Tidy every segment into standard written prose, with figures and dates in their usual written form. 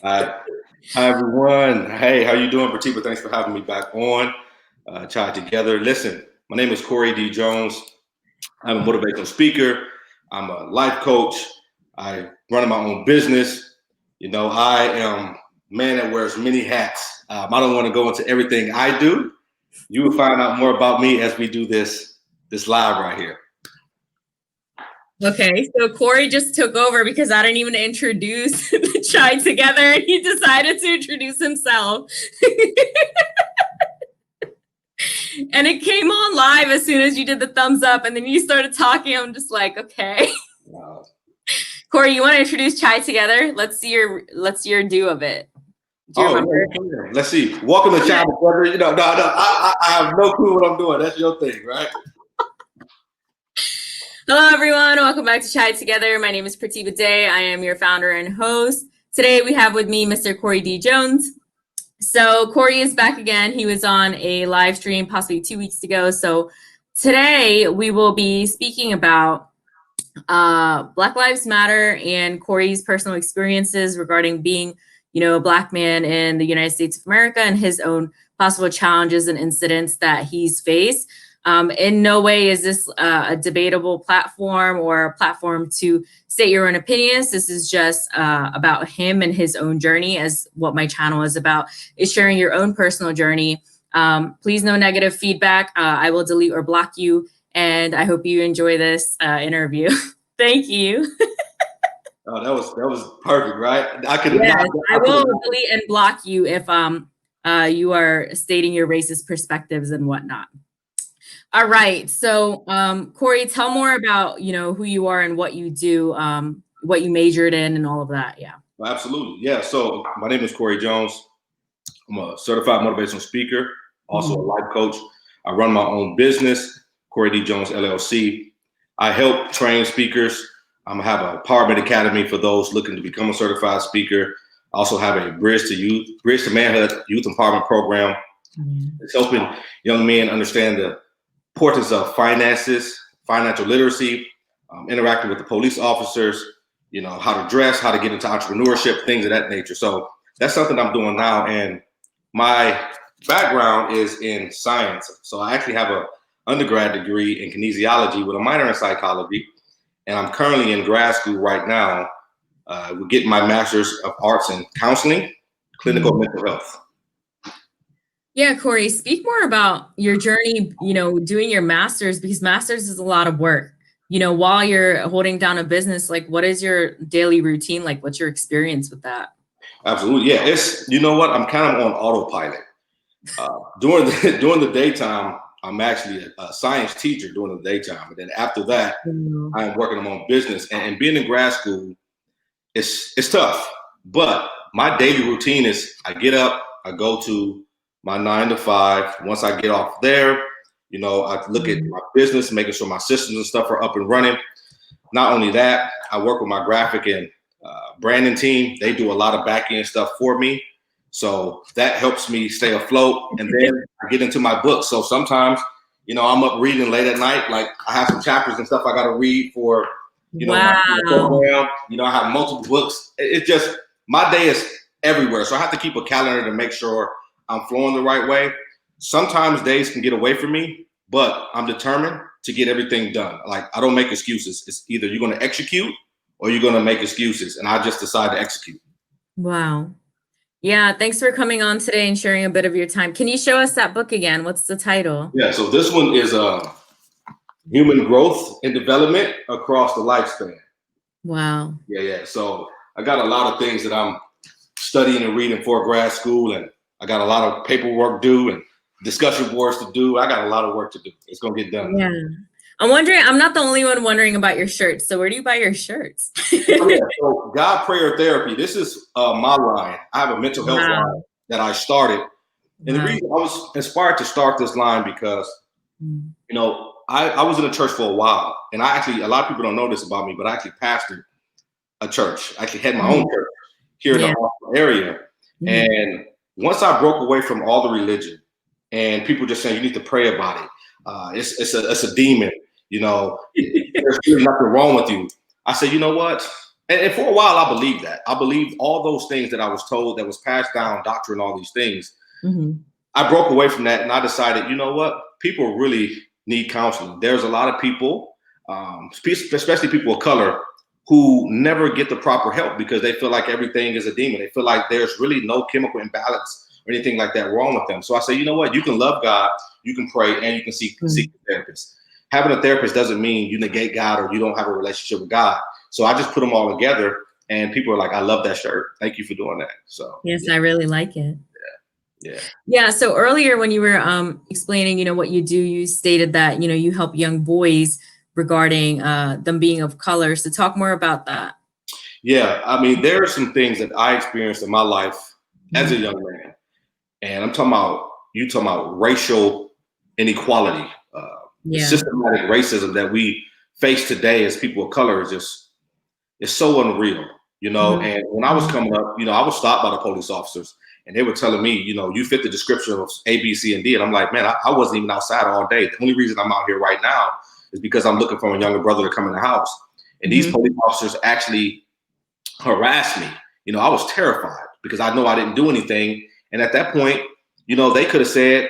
Hi, hi everyone. Hey, how you doing, Pratiba? Thanks for having me back on Chai Together. Listen, my name is Corey D. Jones. I'm a motivational speaker. I'm a life coach. I run my own business. I am a man that wears many hats. I don't want to go into everything I do. You will find out more about me as we do this live right here. Okay, so Corey just took over because I didn't even introduce the Chai Together, and he decided to introduce himself. And it came on live as soon as you did the thumbs up, and then you started talking. I'm just like, okay. Wow. Corey, you want to introduce Chai Together? Let's see your do of it. Yeah. Let's see. Welcome to Chai Together. I have no clue what I'm doing. That's your thing, right? Hello, everyone. Welcome back to Chai Together. My name is Pratiba Day. I am your founder and host. Today, we have with me Mr. Corey D. Jones. So Corey is back again. He was on a live stream possibly 2 weeks ago. So today, we will be speaking about Black Lives Matter and Corey's personal experiences regarding being, a Black man in the United States of America and his own possible challenges and incidents that he's faced. In no way is this a debatable platform or a platform to state your own opinions. This is just about him and his own journey, as what my channel is about, is sharing your own personal journey. Please, no negative feedback. I will delete or block you. And I hope you enjoy this interview. Thank you. Oh, that was perfect, right? I will delete and block you if you are stating your racist perspectives and whatnot. All right. So, Corey, tell more about, who you are and what you do, what you majored in and all of that. Yeah. Well, absolutely. Yeah. So my name is Corey Jones. I'm a certified motivational speaker, also a life coach. I run my own business, Corey D. Jones, LLC. I help train speakers. I have a empowerment academy for those looking to become a certified speaker. I also have a Bridge to Manhood youth empowerment program. It's helping young men understand the importance of finances, financial literacy, interacting with the police officers, how to dress, how to get into entrepreneurship, things of that nature. So that's something I'm doing now. And my background is in science. So I actually have an undergrad degree in kinesiology with a minor in psychology. And I'm currently in grad school right now. We're getting my master's of arts in counseling, clinical mental health. Yeah, Corey, speak more about your journey, doing your master's, because master's is a lot of work. While you're holding down a business, like, what is your daily routine like? What's your experience with that? Absolutely. Yeah, I'm kind of on autopilot. During the daytime, I'm actually a science teacher during the daytime. And then after that, I'm working on my own business. And being in grad school, it's tough. But my daily routine is I get up, I go to my 9 to 5. Once I get off there, I look at my business, making sure my systems and stuff are up and running. Not only that, I work with my graphic and branding team. They do a lot of back end stuff for me. So that helps me stay afloat. And then I get into my books. So sometimes, I'm up reading late at night. Like I have some chapters and stuff I got to read for, my program. I have multiple books. It's just, my day is everywhere. So I have to keep a calendar to make sure I'm flowing the right way. Sometimes days can get away from me, but I'm determined to get everything done. Like I don't make excuses. It's either you're going to execute or you're going to make excuses. And I just decide to execute. Wow. Yeah. Thanks for coming on today and sharing a bit of your time. Can you show us that book again? What's the title? Yeah. So this one is Human Growth and Development Across the Lifespan. Wow. Yeah. So I got a lot of things that I'm studying and reading for grad school, and I got a lot of paperwork due and discussion boards to do. I got a lot of work to do. It's going to get done. Yeah. I'm wondering, I'm not the only one wondering about your shirts. So where do you buy your shirts? So God Prayer Therapy. This is my line. I have a mental health line that I started. And the reason I was inspired to start this line because, I was in a church for a while. And a lot of people don't know this about me, but I actually pastored a church. I actually had my own church here in the Austin area. And once I broke away from all the religion and people just saying, you need to pray about it. It's a demon, there's really nothing wrong with you. I said, you know what? And for a while, I believed that. I believed all those things that I was told, that was passed down, doctrine, all these things. Mm-hmm. I broke away from that, and I decided, you know what? People really need counseling. There's a lot of people, especially people of color, who never get the proper help because they feel like everything is a demon. They feel like there's really no chemical imbalance or anything like that wrong with them. So I say, you know what? You can love God, you can pray, and you can seek a therapist. Having a therapist doesn't mean you negate God or you don't have a relationship with God. So I just put them all together, and people are like, I love that shirt. Thank you for doing that. So yes, yeah. I really like it. Yeah. So earlier when you were explaining, what you do, you stated that, you help young boys regarding them being of color. So talk more about that. Yeah. I mean, there are some things that I experienced in my life as a young man. And I'm talking about racial inequality, the systematic racism that we face today as people of color is so unreal, And when I was coming up, I was stopped by the police officers, and they were telling me, you fit the description of A, B, C, and D. And I'm like, man, I wasn't even outside all day. The only reason I'm out here right now is because I'm looking for a younger brother to come in the house. And these police officers actually harassed me. I was terrified because I know I didn't do anything. And at that point, they could have said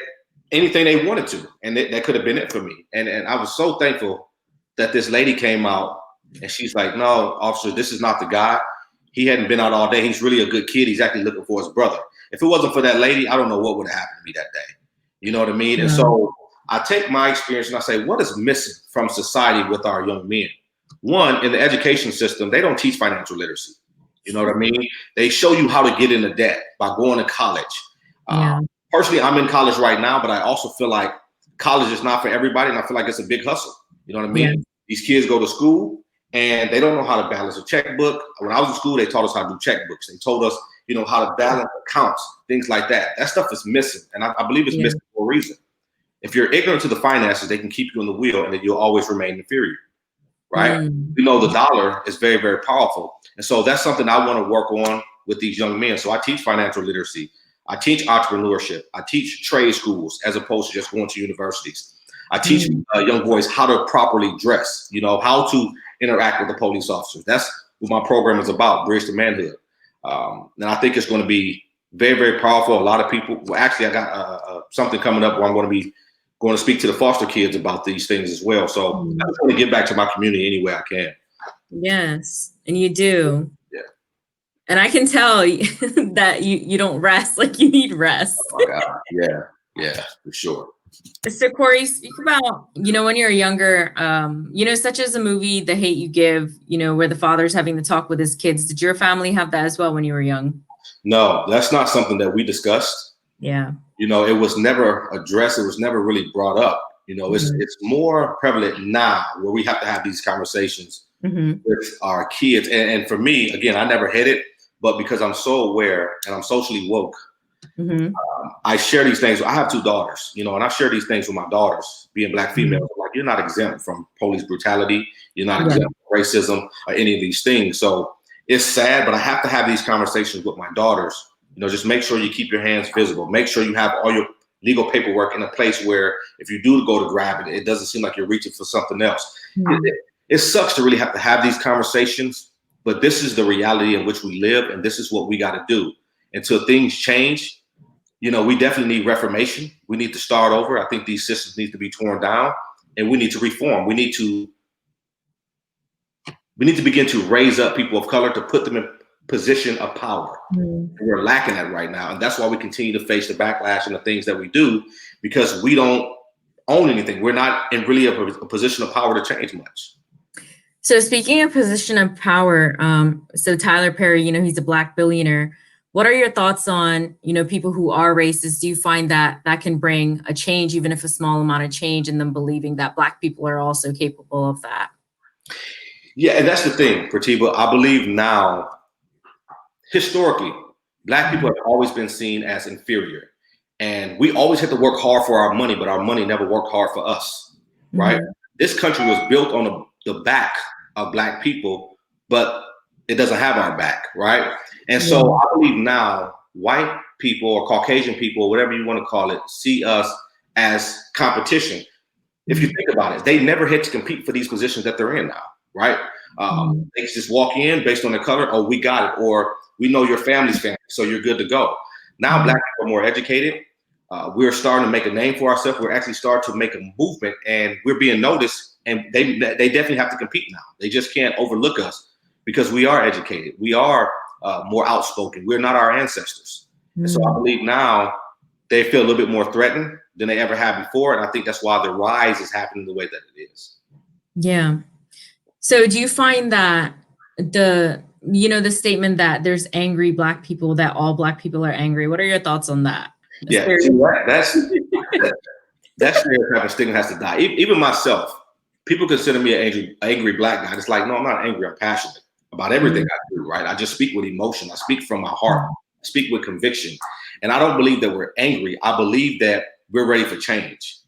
anything they wanted to, and that could have been it for me. And I was so thankful that this lady came out, and she's like, no, officer, this is not the guy. He hadn't been out all day. He's really a good kid. He's actually looking for his brother. If it wasn't for that lady, I don't know what would have happened to me that day. You know what I mean? And so I take my experience and I say, what is missing from society with our young men? One, in the education system, they don't teach financial literacy. You know what I mean? They show you how to get into debt by going to college. Personally, I'm in college right now, but I also feel like college is not for everybody, and I feel like it's a big hustle. You know what I mean? Yeah. These kids go to school, and they don't know how to balance a checkbook. When I was in school, they taught us how to do checkbooks. They told us, how to balance accounts, things like that. That stuff is missing, and I believe it's missing for a reason. If you're ignorant to the finances, they can keep you in the wheel, and then you'll always remain inferior, right? The dollar is very, very powerful, and so that's something I want to work on with these young men. So I teach financial literacy. I teach entrepreneurship. I teach trade schools as opposed to just going to universities. I teach young boys how to properly dress, how to interact with the police officers. That's what my program is about, Bridge to Manhood. And I think it's going to be very, very powerful. A lot of people, well, actually, I got something coming up where I'm going to speak to the foster kids about these things as well. So I just want to give back to my community any way I can. Yes, and you do. Yeah. And I can tell that you don't rest, like you need rest. Oh my God. Yeah, for sure. So Corey, speak about, when you're younger, such as a movie, The Hate U Give, where the father's having the talk with his kids. Did your family have that as well when you were young? No, that's not something that we discussed. Yeah. It was never addressed. It was never really brought up. It's more prevalent now where we have to have these conversations with our kids. And for me, again, I never hid it, but because I'm so aware and I'm socially woke, I share these things. I have two daughters, and I share these things with my daughters, being Black females. Like, you're not exempt from police brutality. You're not exempt from racism or any of these things. So it's sad, but I have to have these conversations with my daughters. Just make sure you keep your hands visible. Make sure you have all your legal paperwork in a place where if you do go to grab it, it doesn't seem like you're reaching for something else. It sucks to really have to have these conversations, but this is the reality in which we live, and this is what we got to do. Until things change, we definitely need reformation. We need to start over. I think these systems need to be torn down, and we need to reform. We need to begin to raise up people of color to put them in position of power. We're lacking that right now, and that's why we continue to face the backlash and the things that we do, because we don't own anything. We're not in really a position of power to change much. So speaking of position of power, so Tyler Perry, he's a Black billionaire. What are your thoughts on, people who are racist? Do you find that can bring a change, even if a small amount of change, and them believing that Black people are also capable of that? Yeah, and that's the thing, Pratibha. I believe now, historically, Black people have always been seen as inferior. And we always had to work hard for our money, but our money never worked hard for us, right? This country was built on the back of Black people, but it doesn't have our back, right? And so I believe now white people or Caucasian people, or whatever you want to call it, see us as competition. If you think about it, they never had to compete for these positions that they're in now, right? They can just walk in based on the color. Oh, we got it. Or we know your family's family, so you're good to go. Now Black people are more educated. We're starting to make a name for ourselves. We're actually starting to make a movement, and we're being noticed. And they definitely have to compete now. They just can't overlook us because we are educated. We are more outspoken. We're not our ancestors. And so I believe now they feel a little bit more threatened than they ever have before. And I think that's why the rise is happening the way that it is. Yeah. So do you find that the statement that there's angry Black people, that all Black people are angry, what are your thoughts on that? Yeah, that stereotype and stigma has to die. Even myself, people consider me an angry Black guy. It's like, no, I'm not angry. I'm passionate about everything I do, right? I just speak with emotion. I speak from my heart. I speak with conviction. And I don't believe that we're angry. I believe that we're ready for change.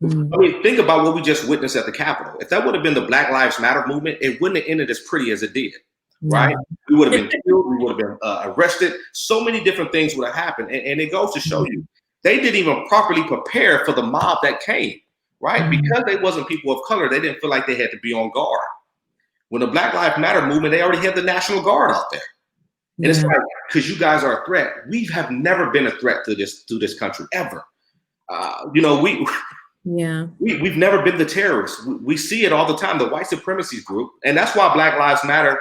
I mean, think about what we just witnessed at the Capitol. If that would have been the Black Lives Matter movement, it wouldn't have ended as pretty as it did, right? We would have been killed. We would have been arrested. So many different things would have happened. And it goes to show you, they didn't even properly prepare for the mob that came, right? Because they wasn't people of color, they didn't feel like they had to be on guard. When the Black Lives Matter movement, they already had the National Guard out there. And it's like, because you guys are a threat. We have never been a threat to this country, ever. We've never been the terrorists. We see it all the time, the white supremacy group. And that's why Black Lives Matter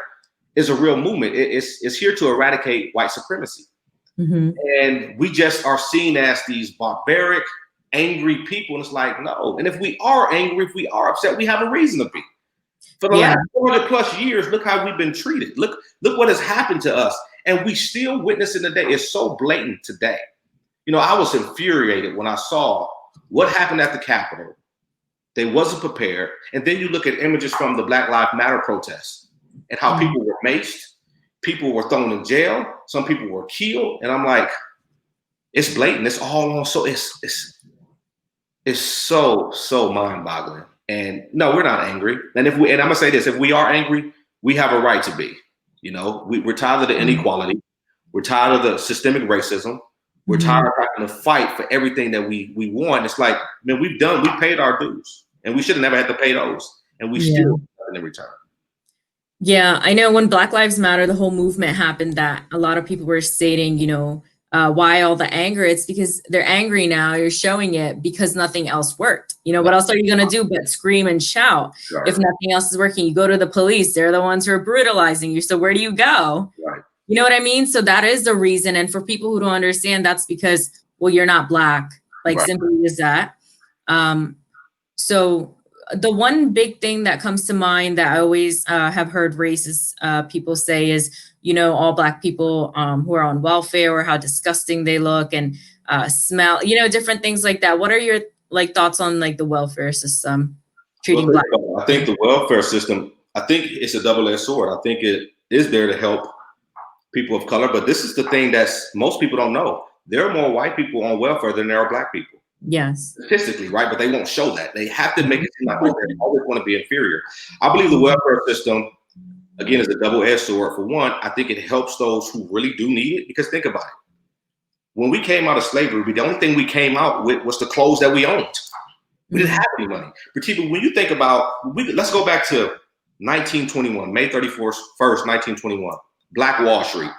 is a real movement. It's here to eradicate white supremacy. And we just are seen as these barbaric, angry people. And it's like, no. And if we are angry, if we are upset, we have a reason to be. For the last 400 plus years, look how we've been treated. Look what has happened to us. And we still witnessing today. It's so blatant today. I was infuriated when I saw what happened at the Capitol. They wasn't prepared. And then you look at images from the Black Lives Matter protests and how people were maced, people were thrown in jail, some people were killed. And I'm like, it's blatant. It's all on. So it's so mind-boggling. And no, we're not angry. And I'm gonna say this: if we are angry, we have a right to be. We're tired of the inequality. We're tired of the systemic racism. We're tired of having to fight for everything that we want. It's like, man, we paid our dues, and we should have never had to pay those, and we still in return. Yeah, I know when Black Lives Matter, the whole movement happened, that a lot of people were stating, why all the anger? It's because they're angry now. You're showing it because nothing else worked. What else are you going to do but scream and shout? Right. If nothing else is working, you go to the police. They're the ones who are brutalizing you. So where do you go? Right. You know what I mean? So that is the reason. And for people who don't understand, that's because, well, you're not Black. Simply is that. So the one big thing that comes to mind that I always have heard racist people say is, all Black people who are on welfare, or how disgusting they look and smell, different things like that. What are your thoughts on the welfare system treating Black people? I think the welfare system, I think it's a double-edged sword. I think it is there to help people of color, but this is the thing that most people don't know. There are more white people on welfare than there are Black people. Yes. Statistically, right? But they won't show that. They have to make it seem like they always want to be inferior. I believe the welfare system, again, is a double-edged sword. For one, I think it helps those who really do need it, because think about it. When we came out of slavery, the only thing we came out with was the clothes that we owned. We didn't have any money. Particularly when you think about, let's go back to 1921, May 31st, 1921, Black Wall Street.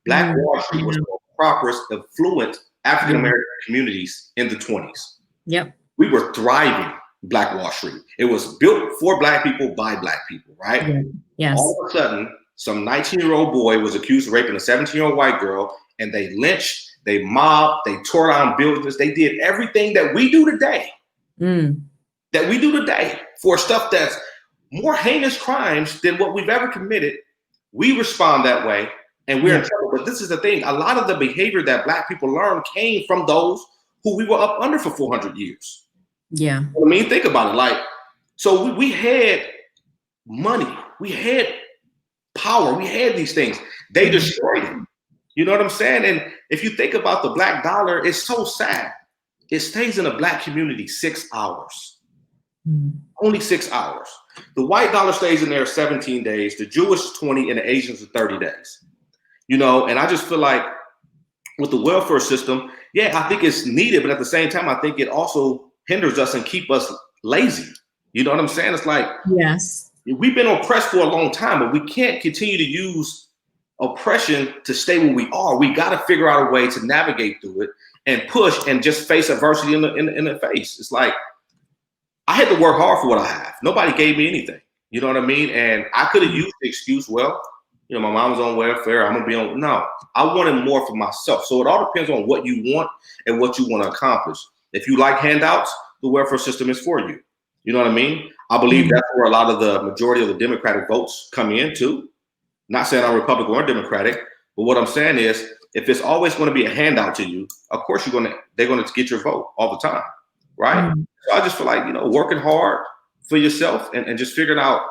Black Wall Street was the properest, affluent African-American communities in the 20s. Yep. We were thriving, Black Wall Street. It was built for Black people by Black people, right? Yes. All of a sudden, some 19-year-old boy was accused of raping a 17-year-old white girl, and they lynched, they mobbed, they tore down buildings. They did everything that we do today. That we do today for stuff that's more heinous crimes than what we've ever committed. We respond that way, and we're in trouble. But this is the thing. A lot of the behavior that Black people learned came from those who we were up under for 400 years. Yeah. You know what I mean, think about it. So we had money. We had power. We had these things. They destroyed it. You know what I'm saying? And if you think about the Black dollar, it's so sad. It stays in a Black community 6 hours. Only 6 hours. The white dollar stays in there 17 days. The Jewish 20 and the Asians are 30 days. And I just feel like with the welfare system, I think it's needed, but at the same time, I think it also hinders us and keep us lazy. You know what I'm saying? It's like, yes, we've been oppressed for a long time, but we can't continue to use oppression to stay where we are. We got to figure out a way to navigate through it and push and just face adversity in the face. It's like, I had to work hard for what I have. Nobody gave me anything. You know what I mean? And I could have used the excuse, well, you know, my mom was on welfare. I'm going to be on. No, I wanted more for myself. So it all depends on what you want and what you want to accomplish. If you like handouts, the welfare system is for you. You know what I mean? I believe that's where a lot of the majority of the Democratic votes come in too. Not saying I'm Republican or Democratic, but what I'm saying is, if it's always going to be a handout to you, of course they're going to get your vote all the time, right? So I just feel like, you know, working hard for yourself and just figuring out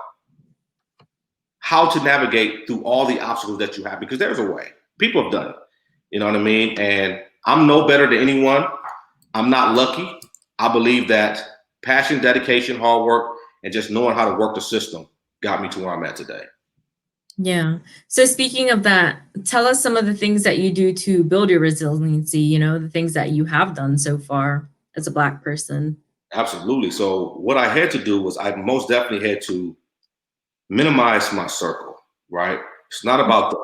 how to navigate through all the obstacles that you have, because there's a way. People have done it. You know what I mean? And I'm no better than anyone. I'm not lucky. I believe that passion, dedication, hard work, and just knowing how to work the system got me to where I'm at today. Yeah. So speaking of that, tell us some of the things that you do to build your resiliency, you know, the things that you have done so far as a Black person. Absolutely. So what I had to do was I most definitely had to minimize my circle, right? It's not about the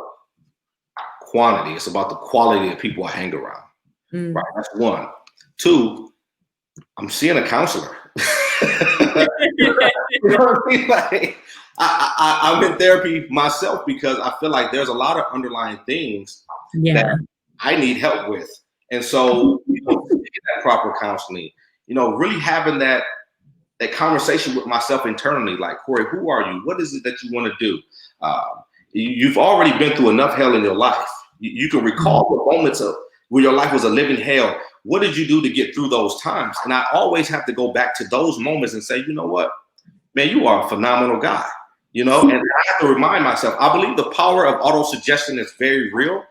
quantity. It's about the quality of people I hang around, right? That's one. Two, I'm seeing a counselor. You know what I mean? Like, I'm in therapy myself because I feel like there's a lot of underlying things that I need help with. And so, you know, get that proper counseling, you know, really having that conversation with myself internally, like, Corey, who are you? What is it that you want to do? You've already been through enough hell in your life. You can recall the moments of where your life was a living hell. What did you do to get through those times? And I always have to go back to those moments and say, you know what, man, you are a phenomenal guy. You know, and I have to remind myself, I believe the power of auto-suggestion is very real.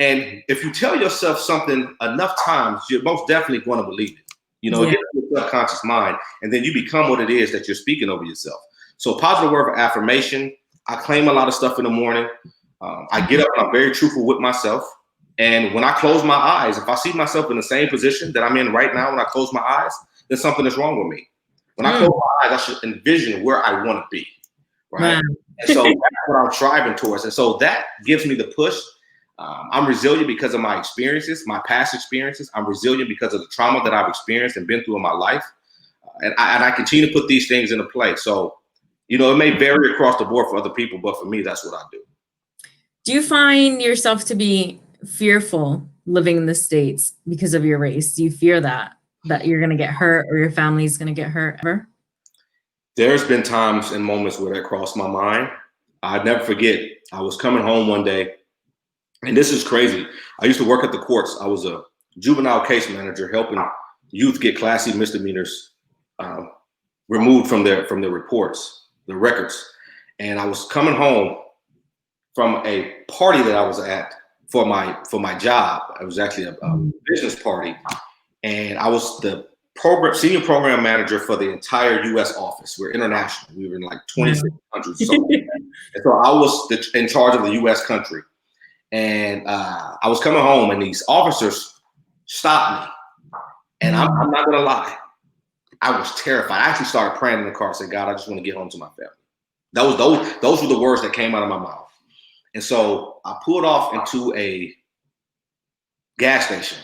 And if you tell yourself something enough times, you're most definitely going to believe it. You know, it gets in your subconscious mind, and then you become what it is that you're speaking over yourself. So positive word of affirmation. I claim a lot of stuff in the morning. I get up and I'm very truthful with myself. And when I close my eyes, if I see myself in the same position that I'm in right now, when I close my eyes, then something is wrong with me. When I close my eyes, I should envision where I want to be. Right. And so that's what I'm striving towards. And so that gives me the push. I'm resilient because of my experiences, my past experiences. I'm resilient because of the trauma that I've experienced and been through in my life. And I continue to put these things into play. So, you know, it may vary across the board for other people, but for me, that's what I do. Do you find yourself to be fearful living in the States because of your race? Do you fear that you're going to get hurt or your family's going to get hurt ever? There's been times and moments where that crossed my mind. I'd never forget. I was coming home one day, and this is crazy. I used to work at the courts. I was a juvenile case manager helping youth get Class C misdemeanors removed from their reports, the records. And I was coming home from a party that I was at for my job. It was actually a business party, and I was the senior program manager for the entire U.S. office. We're international. We were in like 26 countries. So. And so I was in charge of the U.S. country. And I was coming home, and these officers stopped me. And I'm not going to lie. I was terrified. I actually started praying in the car, saying, God, I just want to get home to my family. Those were the words that came out of my mouth. And so I pulled off into a gas station.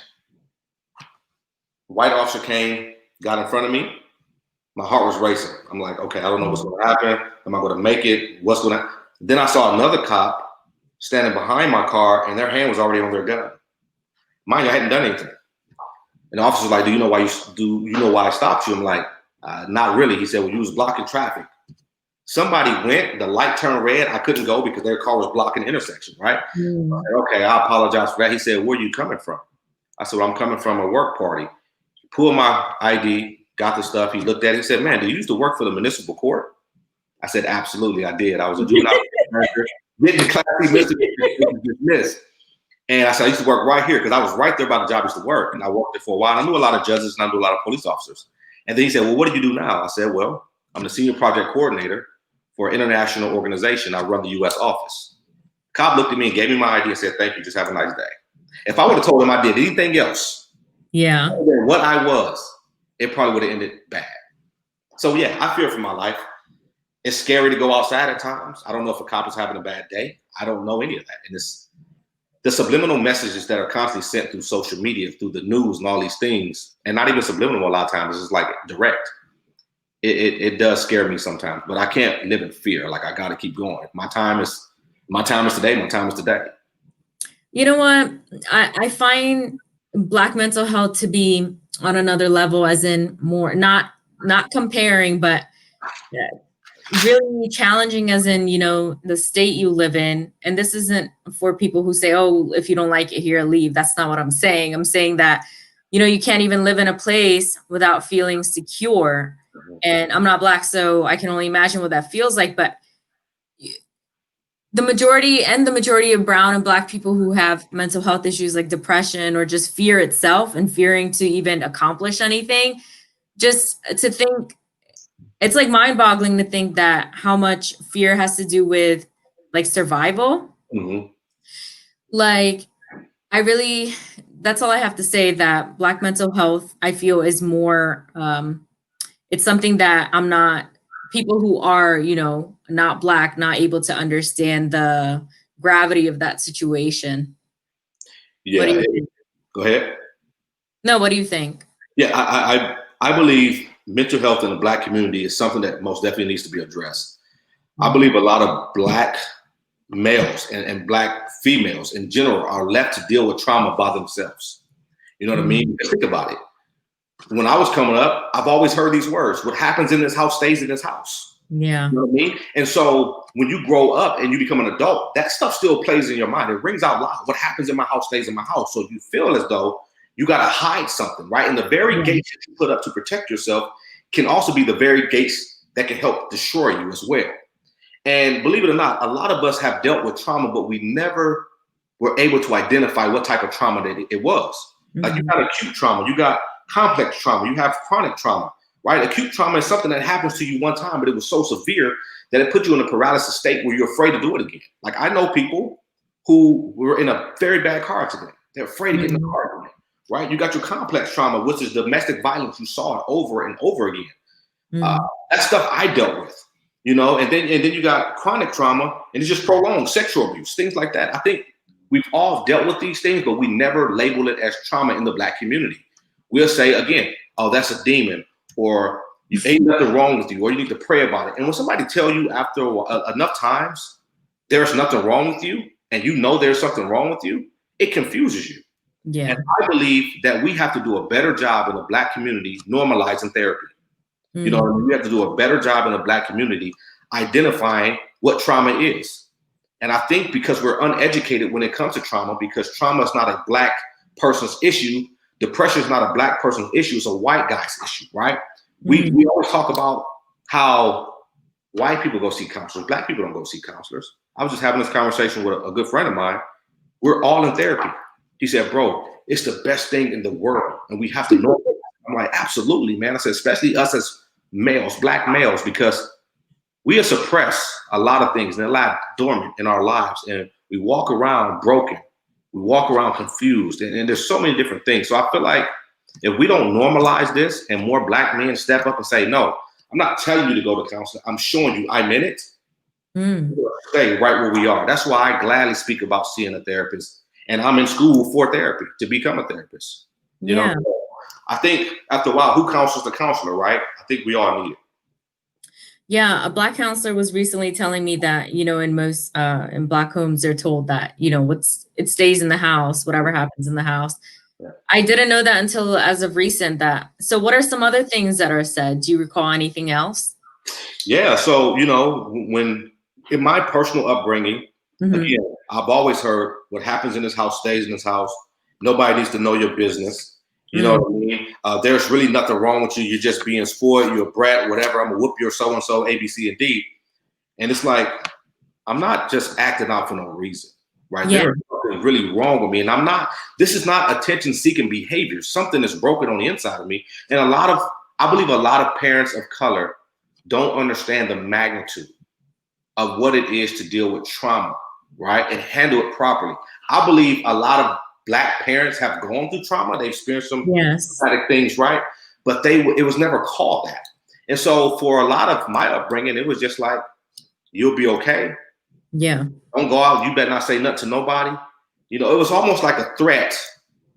White officer came, got in front of me. My heart was racing. I'm like, okay, I don't know what's going to happen. Am I going to make it? What's going to? Then I saw another cop standing behind my car, and their hand was already on their gun. Mind you, I hadn't done anything. And the officer was like, do you know why I stopped you? I'm like, not really. He said, well, you was blocking traffic. Somebody went, the light turned red. I couldn't go because their car was blocking the intersection, right? I said, okay, I apologize for that. He said, where are you coming from? I said, well, I'm coming from a work party. He pulled my ID, got the stuff. He looked at it. He said, man, do you used to work for the municipal court? I said, absolutely, I did. I was a juvenile manager, getting Class C misdemeanor dismissed. And I said, I used to work right here because I was right there by the job I used to work. And I worked there for a while. And I knew a lot of judges and I knew a lot of police officers. And then he said, well, what do you do now? I said, well, I'm the senior project coordinator for an international organization. I run the U.S. office. Cop looked at me and gave me my ID and said, thank you. Just have a nice day. If I would have told him I did anything else, what I was, it probably would have ended bad. So yeah, I fear for my life. It's scary to go outside at times. I don't know if a cop is having a bad day. I don't know any of that. And it's the subliminal messages that are constantly sent through social media, through the news and all these things, and not even subliminal a lot of times, it's just like direct. It does scare me sometimes, but I can't live in fear. Like, I got to keep going. My time is today. My time is today. You know what? I find Black mental health to be on another level, as in more, not comparing, but really challenging, as in, you know, the state you live in. And this isn't for people who say, oh, if you don't like it here, leave. That's not what I'm saying. I'm saying that, you know, you can't even live in a place without feeling secure. And I'm not Black, so I can only imagine what that feels like. But the majority of brown and Black people who have mental health issues like depression or just fear itself and fearing to even accomplish anything, just to think, it's like mind-boggling to think that how much fear has to do with like survival. Mm-hmm. Like, that's all I have to say, that Black mental health, I feel, is more, it's something that people who are, you know, not Black, not able to understand the gravity of that situation. Yeah. Go ahead. No, what do you think? Yeah, I believe mental health in the Black community is something that most definitely needs to be addressed. I believe a lot of Black males and Black females in general are left to deal with trauma by themselves. You know what I mean? Think about it. When I was coming up, I've always heard these words: what happens in this house stays in this house. Yeah. You know what I mean? And so when you grow up and you become an adult, that stuff still plays in your mind. It rings out loud. What happens in my house stays in my house. So you feel as though you got to hide something, right? And the very gates that you put up to protect yourself can also be the very gates that can help destroy you as well. And believe it or not, a lot of us have dealt with trauma, but we never were able to identify what type of trauma that it was. Like, you got acute trauma, you got complex trauma, you have chronic trauma, right? Acute trauma is something that happens to you one time, but it was so severe that it put you in a paralysis state where you're afraid to do it again. Like, I know people who were in a very bad car accident. They're afraid to get in the car again. Right? You got your complex trauma, which is domestic violence. You saw it over and over again. That stuff I dealt with, you know, and then you got chronic trauma, and it's just prolonged sexual abuse, things like that. I think we've all dealt with these things, but we never label it as trauma in the Black community. We'll say again, oh, that's a demon, or you ain't nothing wrong with you, or you need to pray about it. And when somebody tell you after enough times there's nothing wrong with you, and you know there's something wrong with you, it confuses you. Yeah. And I believe that we have to do a better job in the Black community normalizing therapy. You know, we have to do a better job in the Black community identifying what trauma is. And I think because we're uneducated when it comes to trauma, because trauma is not a Black person's issue, depression is not a Black person's issue, it's a white guy's issue, right? We always talk about how white people go see counselors, Black people don't go see counselors. I was just having this conversation with a good friend of mine. We're all in therapy. He said, bro, it's the best thing in the world, and we have to know it. I'm like, absolutely, man. I said, especially us as males, Black males, because we have suppressed a lot of things and they lie dormant in our lives, and we walk around broken. We walk around confused, and there's so many different things. So I feel like if we don't normalize this and more Black men step up and say, no, I'm not telling you to go to counseling. I'm showing you I'm in it. Stay right where we are. That's why I gladly speak about seeing a therapist. And I'm in school for therapy to become a therapist. You know, I think after a while, who counsels the counselor, right? I think we all need it. Yeah, a Black counselor was recently telling me that, you know, in most in Black homes, they're told that, you know, it stays in the house, whatever happens in the house. Yeah. I didn't know that until as of recent. So what are some other things that are said? Do you recall anything else? Yeah, so, you know, when in my personal upbringing, again, I've always heard what happens in this house stays in this house. Nobody needs to know your business. You know what I mean? There's really nothing wrong with you. You're just being spoiled. You're a brat, whatever. I'm going to whoop your so-and-so, A, B, C, and D. And it's like, I'm not just acting out for no reason, right? Yeah. There's something really wrong with me. And this is not attention-seeking behavior. Something is broken on the inside of me. And I believe a lot of parents of color don't understand the magnitude of what it is to deal with trauma, right? And handle it properly. I believe a lot of Black parents have gone through trauma. They've experienced some traumatic things, right? But it was never called that. And so for a lot of my upbringing, it was just like, you'll be okay. Yeah. Don't go out. You better not say nothing to nobody. You know, it was almost like a threat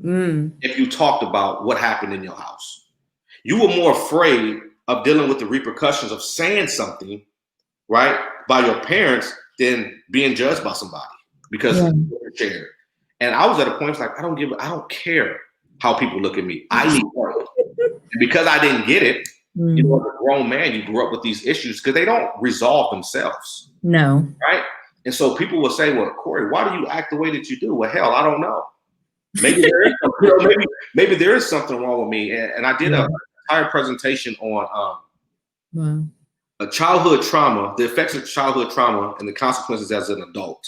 if you talked about what happened in your house. You were more afraid of dealing with the repercussions of saying something, right, by your parents than being judged by somebody because you were shared. And I was at a point like, I don't care how people look at me. I need help. And because I didn't get it, you know, as a grown man, you grew up with these issues because they don't resolve themselves. No. Right. And so people will say, well, Corey, why do you act the way that you do? Well, hell, I don't know. Maybe there is something, you know, maybe there is something wrong with me. And I did an entire presentation on a childhood trauma, the effects of childhood trauma and the consequences as an adult.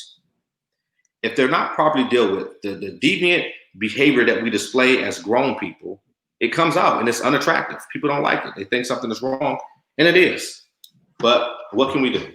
If they're not properly dealt with, the deviant behavior that we display as grown people, it comes out and it's unattractive. People don't like it. They think something is wrong, and it is. But what can we do?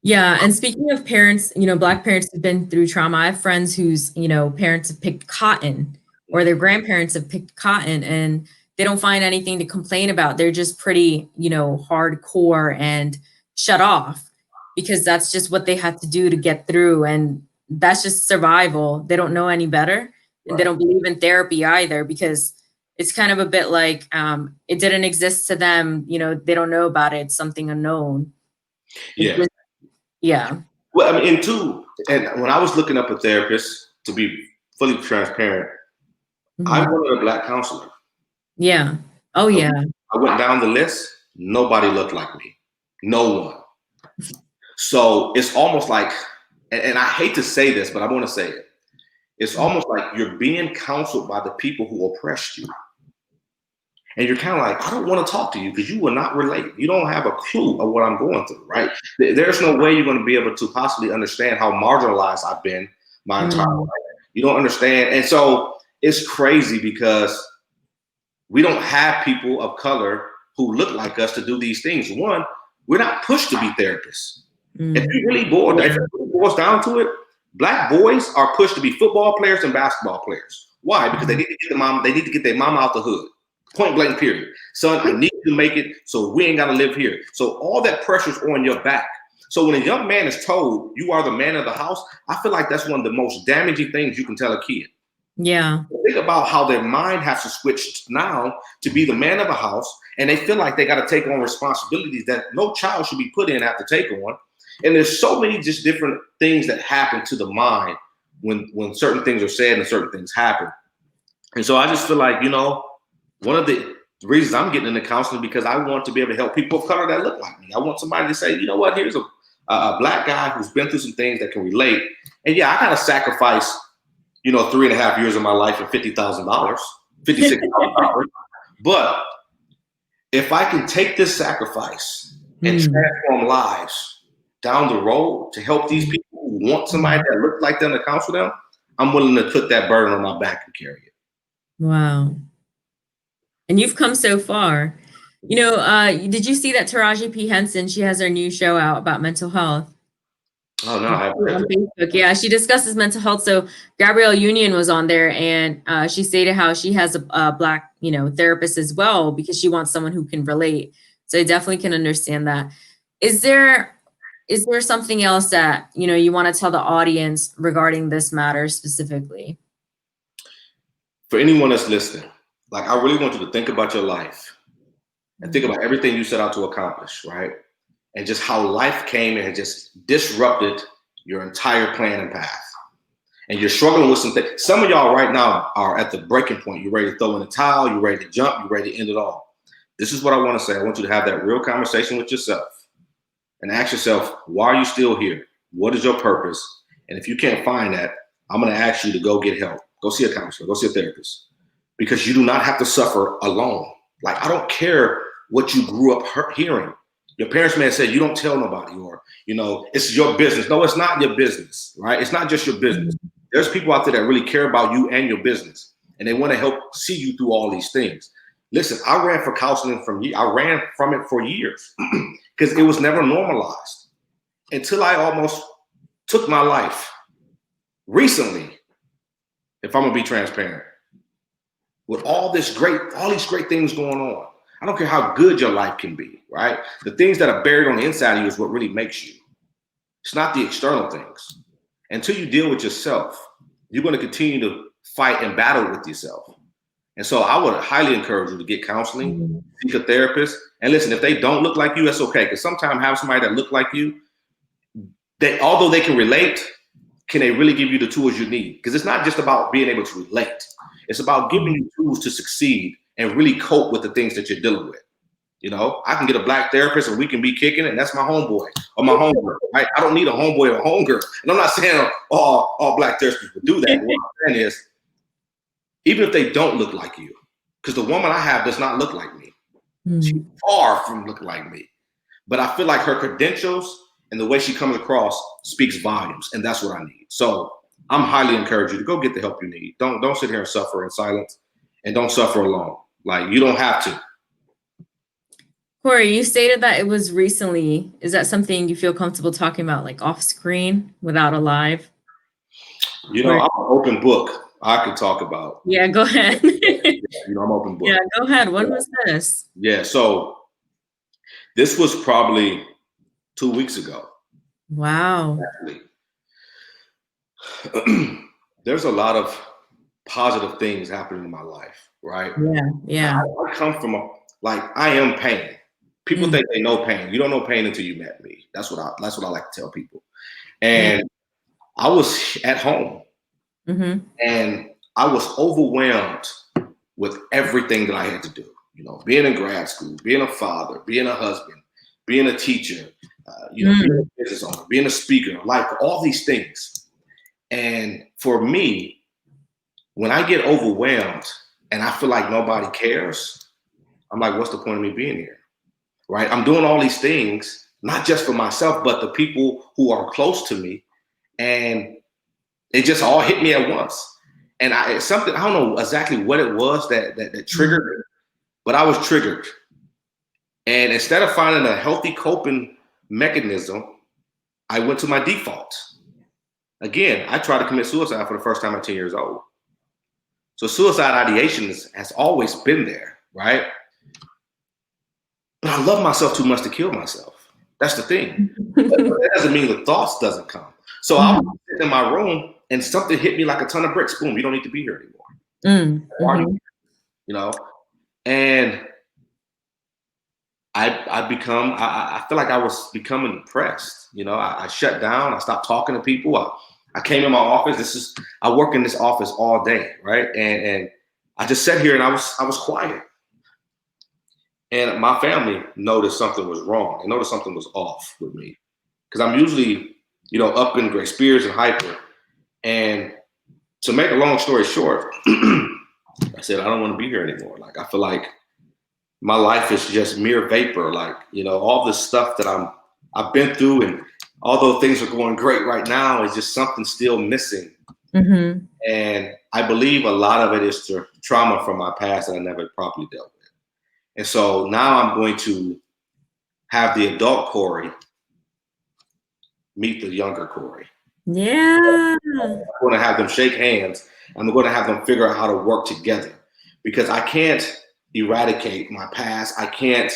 Yeah. And speaking of parents, you know, Black parents have been through trauma. I have friends whose, you know, parents have picked cotton or their grandparents have picked cotton and they don't find anything to complain about. They're just pretty, you know, hardcore and shut off because that's just what they had to do to get through. And that's just survival. They don't know any better. And they don't believe in therapy either because it's kind of a bit like it didn't exist to them. You know, they don't know about it. It's something unknown. Yeah. Yeah. Well, I mean, and when I was looking up a therapist, to be fully transparent, I wanted a Black counselor. Yeah. Oh, yeah. I went down the list. Nobody looked like me. No one. So it's almost like, and I hate to say this, but I want to say it. It's almost like you're being counseled by the people who oppressed you. And you're kind of like, I don't want to talk to you because you will not relate. You don't have a clue of what I'm going through, right? There's no way you're going to be able to possibly understand how marginalized I've been my entire life. You don't understand. And so it's crazy because we don't have people of color who look like us to do these things. One, we're not pushed to be therapists. If you really boils down to it, Black boys are pushed to be football players and basketball players. Why? Because they need to get their mama out the hood. Point blank, period. Son, I need to make it so we ain't got to live here. So all that pressure's on your back. So when a young man is told you are the man of the house, I feel like that's one of the most damaging things you can tell a kid. Yeah. Think about how their mind has to switch now to be the man of the house, and they feel like they got to take on responsibilities that no child should be put in have to take on. And there's so many just different things that happen to the mind when certain things are said and certain things happen. And so I just feel like, you know, one of the reasons I'm getting into counseling because I want to be able to help people of color that look like me. I want somebody to say, you know what, here's a Black guy who's been through some things that can relate. And yeah, I got to sacrifice, you know, 3.5 years of my life for $50,000, $56,000. But if I can take this sacrifice and transform lives down the road to help these people who want somebody that looks like them to counsel them, I'm willing to put that burden on my back and carry it. Wow. And you've come so far. You know, did you see that Taraji P. Henson, she has her new show out about mental health? Oh, no, I haven't. On Facebook. Yeah, she discusses mental health. So Gabrielle Union was on there and she stated how she has a Black, you know, therapist as well because she wants someone who can relate. So I definitely can understand that. Is there something else that, you know, you want to tell the audience regarding this matter specifically? For anyone that's listening, like I really want you to think about your life and think about everything you set out to accomplish, right? And just how life came and just disrupted your entire plan and path. And you're struggling with some things. Some of y'all right now are at the breaking point. You're ready to throw in the towel. You're ready to jump. You're ready to end it all. This is what I want to say. I want you to have that real conversation with yourself and ask yourself, why are you still here? What is your purpose? And if you can't find that, I'm going to ask you to go get help. Go see a counselor. Go see a therapist. Because you do not have to suffer alone. Like, I don't care what you grew up hearing. Your parents may have said, you don't tell nobody, or, you know, it's your business. No, it's not your business, right? It's not just your business. There's people out there that really care about you and your business, and they want to help see you through all these things. Listen, I ran for counseling I ran from it for years because it was never normalized until I almost took my life recently, if I'm gonna be transparent. With all these great things going on, I don't care how good your life can be, right? The things that are buried on the inside of you is what really makes you. It's not the external things. Until you deal with yourself, you're going to continue to fight and battle with yourself. And so I would highly encourage you to get counseling, seek a therapist. And listen, if they don't look like you, that's okay. Because sometimes have somebody that look like you, although they can relate, can they really give you the tools you need? Because it's not just about being able to relate. It's about giving you tools to succeed and really cope with the things that you're dealing with. You know, I can get a black therapist and we can be kicking it, and that's my homeboy or my homegirl, right? I don't need a homeboy or a homegirl. And I'm not saying all black therapists would do that. What I'm saying is, even if they don't look like you, because the woman I have does not look like me. She's far from looking like me. But I feel like her credentials and the way she comes across speaks volumes, and that's what I need. So I'm highly encourage you to go get the help you need. Don't sit here and suffer in silence, and don't suffer alone. Like, you don't have to. Corey, you stated that it was recently. Is that something you feel comfortable talking about, like off screen without a live? You know, I'm an open book. I could talk about. Yeah, go ahead. You know, I'm open book. Yeah, go ahead. When was this? Yeah, so this was probably 2 weeks ago. Wow. There's a lot of positive things happening in my life, right? Yeah. I come from I am pain. People think they know pain. You don't know pain until you met me. That's what I like to tell people. And I was at home, and I was overwhelmed with everything that I had to do. You know, being in grad school, being a father, being a husband, being a teacher, being a business owner, being a speaker, like all these things. And for me, when I get overwhelmed and I feel like nobody cares, I'm like, what's the point of me being here? Right? I'm doing all these things, not just for myself, but the people who are close to me. And it just all hit me at once. And it's something, I don't know exactly what it was that triggered it, but I was triggered. And instead of finding a healthy coping mechanism, I went to my default. Again, I tried to commit suicide for the first time at 10 years old. So suicide ideation has always been there, right? But I love myself too much to kill myself. That's the thing. That doesn't mean the thoughts doesn't come. So I was sitting in my room and something hit me like a ton of bricks. Boom, you don't need to be here anymore. You know, and I feel like I was becoming depressed. You know, I shut down. I stopped talking to people. I came in my office. I work in this office all day, right? And I just sat here and I was quiet. And my family noticed something was wrong. They noticed something was off with me. Because I'm usually, you know, up in great spirits and hyper. And to make a long story short, I said, I don't want to be here anymore. Like, I feel like my life is just mere vapor. Like, you know, all this stuff that I've been through, and although things are going great right now, it's just something still missing. And I believe a lot of it is trauma from my past that I never properly dealt with. And so now I'm going to have the adult Corey meet the younger Corey. Yeah. I'm going to have them shake hands. I'm going to have them figure out how to work together, because I can't eradicate my past. I can't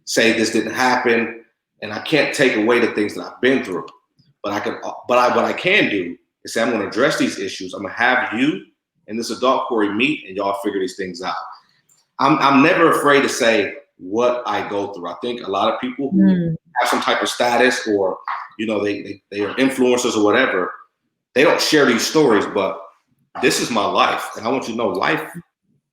say this didn't happen, and I can't take away the things that I've been through. But what I can do is say, I'm going to address these issues. I'm going to have you and this adult Corey meet, and y'all figure these things out. I'm never afraid to say what I go through. I think a lot of people who have some type of status, or, you know, they are influencers or whatever, they don't share these stories, but this is my life. And I want you to know, life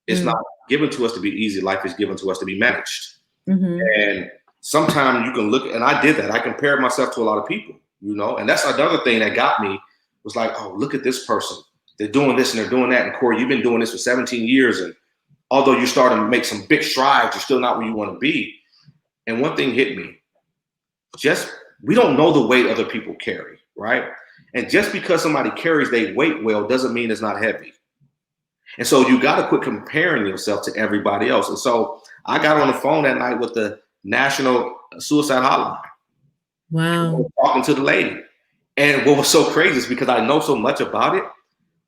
is not given to us to be easy. Life is given to us to be managed. And sometimes you can look, and I did that. I compared myself to a lot of people, you know, and that's another thing that got me, was like, oh, look at this person. They're doing this and they're doing that. And Corey, you've been doing this for 17 years. And although you're starting to make some big strides, you're still not where you want to be. And one thing hit me. We don't know the weight other people carry, right? And just because somebody carries their weight well doesn't mean it's not heavy. And so you got to quit comparing yourself to everybody else. And so I got on the phone that night with the National Suicide Hotline. Wow. Talking to the lady. And what was so crazy is, because I know so much about it,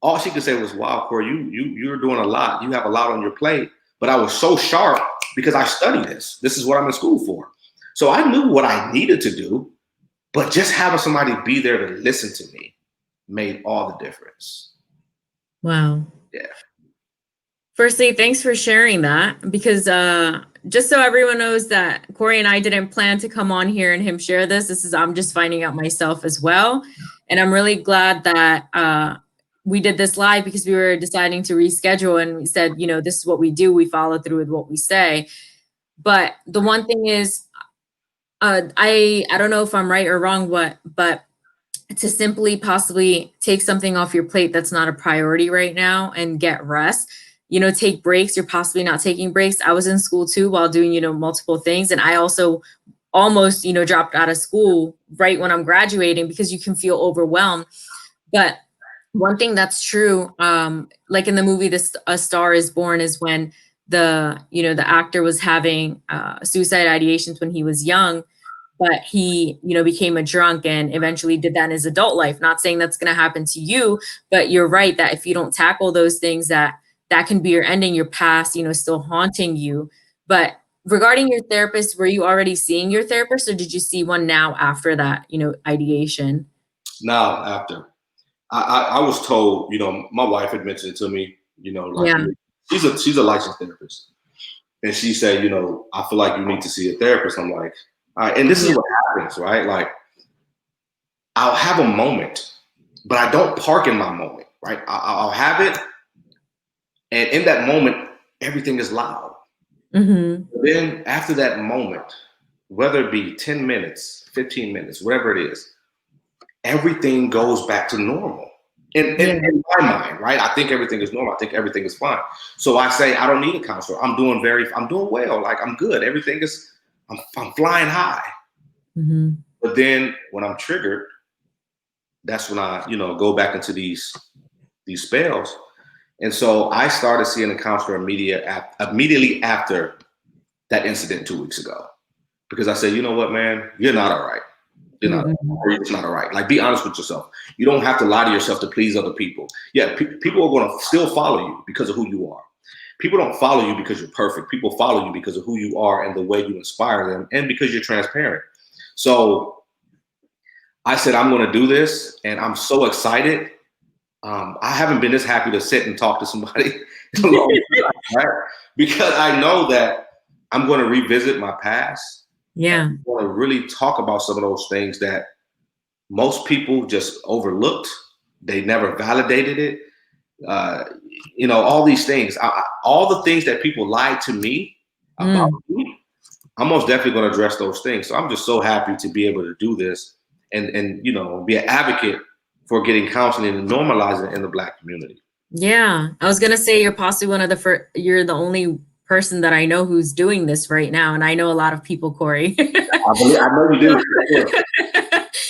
all she could say was, wow, Corey, you're doing a lot. You have a lot on your plate. But I was so sharp because I study this. This is what I'm in school for. So I knew what I needed to do, but just having somebody be there to listen to me made all the difference. Wow. Yeah. Firstly, thanks for sharing that, because just so everyone knows that Corey and I didn't plan to come on here and him share this. I'm just finding out myself as well. And I'm really glad that we did this live, because we were deciding to reschedule and we said, this is what we do. We follow through with what we say. But the one thing is, I don't know if I'm right or wrong, but to simply possibly take something off your plate that's not a priority right now and get rest, take breaks. You're possibly not taking breaks. I was in school too while doing, multiple things. And I also almost, dropped out of school right when I'm graduating, because you can feel overwhelmed. But one thing that's true, like in the movie A Star Is Born, is when the actor was having suicide ideations when he was young, but he, became a drunk and eventually did that in his adult life. Not saying that's going to happen to you, but you're right that if you don't tackle those things, that can be your ending, your past, still haunting you. But regarding your therapist, were you already seeing your therapist, or did you see one now after that, ideation? Now, after I was told, my wife had mentioned it to me, like Yeah. she's a licensed therapist. And she said, I feel like you need to see a therapist. I'm like, all right. And this is what happens, right? Like, I'll have a moment, but I don't park in my moment, right? I'll have it. And in that moment, everything is loud. Mm-hmm. Then after that moment, whether it be 10 minutes, 15 minutes, whatever it is, everything goes back to normal. In my mind, right? I think everything is normal. I think everything is fine. So I say, I don't need a counselor. I'm doing well. Like, I'm good. Everything is, I'm flying high. Mm-hmm. But then when I'm triggered, that's when I, go back into these spells. And so I started seeing a counselor immediately after that incident 2 weeks ago, because I said, you know what, man, you're not all right. You're not, or it's not all right. Like, be honest with yourself. You don't have to lie to yourself to please other people. Yeah, people are going to still follow you because of who you are. People don't follow you because you're perfect. People follow you because of who you are and the way you inspire them, and because you're transparent. So I said, I'm going to do this, and I'm so excited. I haven't been this happy to sit and talk to somebody in a long time, right? Because I know that I'm going to revisit my past. Yeah. I want to really talk about some of those things that most people just overlooked. They never validated it. All these things, all the things that people lied to me about me, I'm most definitely going to address those things. So I'm just so happy to be able to do this and be an advocate for getting counseling and normalizing it in the Black community. Yeah. I was going to say, you're possibly one of the first, you're the only person that I know who's doing this right now. And I know a lot of people, Corey. I know you do.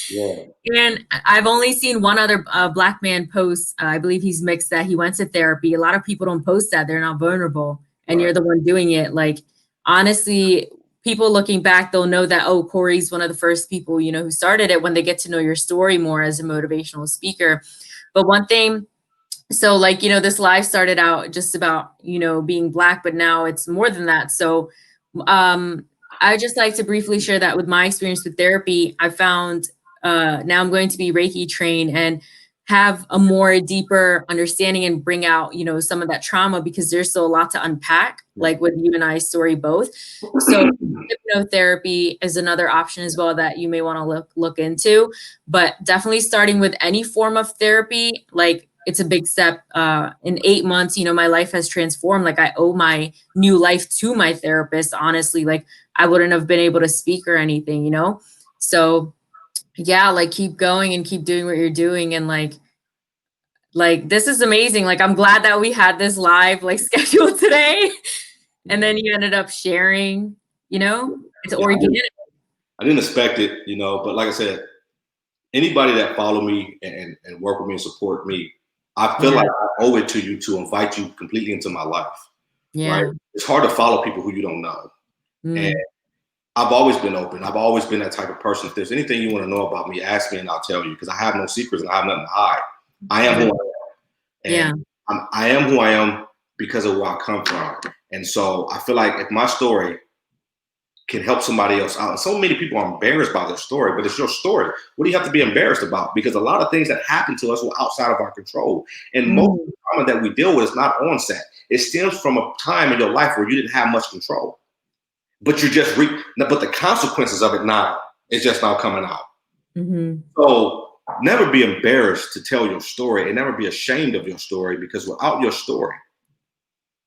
Yeah. And I've only seen one other Black man post. I believe he's mixed, that he went to therapy. A lot of people don't post that. They're not vulnerable. And You're the one doing it. Like, honestly, people looking back, they'll know that, oh, Corey's one of the first people, who started it, when they get to know your story more as a motivational speaker. But one thing, so like, this live started out just about, being Black, but now it's more than that. So I just like to briefly share that with my experience with therapy. I found now I'm going to be Reiki trained and have a more deeper understanding and bring out, some of that trauma, because there's still a lot to unpack, like with you and I's story both. So hypnotherapy is another option as well that you may want to look into, but definitely starting with any form of therapy, like, it's a big step. In 8 months, my life has transformed. Like, I owe my new life to my therapist, honestly. Like, I wouldn't have been able to speak or anything, So yeah, like, keep going and keep doing what you're doing. And like, this is amazing. Like, I'm glad that we had this live, like, scheduled today. And then you ended up sharing, it's organic. I didn't expect it, but like I said, anybody that follow me and work with me and support me, I feel like I owe it to you to invite you completely into my life. Yeah. Right? It's hard to follow people who you don't know. And I've always been open. I've always been that type of person. If there's anything you want to know about me, ask me and I'll tell you, because I have no secrets and I have nothing to hide. I am who I am. And I am who I am because of where I come from. And so I feel like if my story can help somebody else out, and so many people are embarrassed by their story, but it's your story. What do you have to be embarrassed about? Because a lot of things that happen to us were outside of our control. And most of the trauma that we deal with is not on set. It stems from a time in your life where you didn't have much control. But you just but the consequences of it now is just now coming out. So never be embarrassed to tell your story, and never be ashamed of your story, because without your story,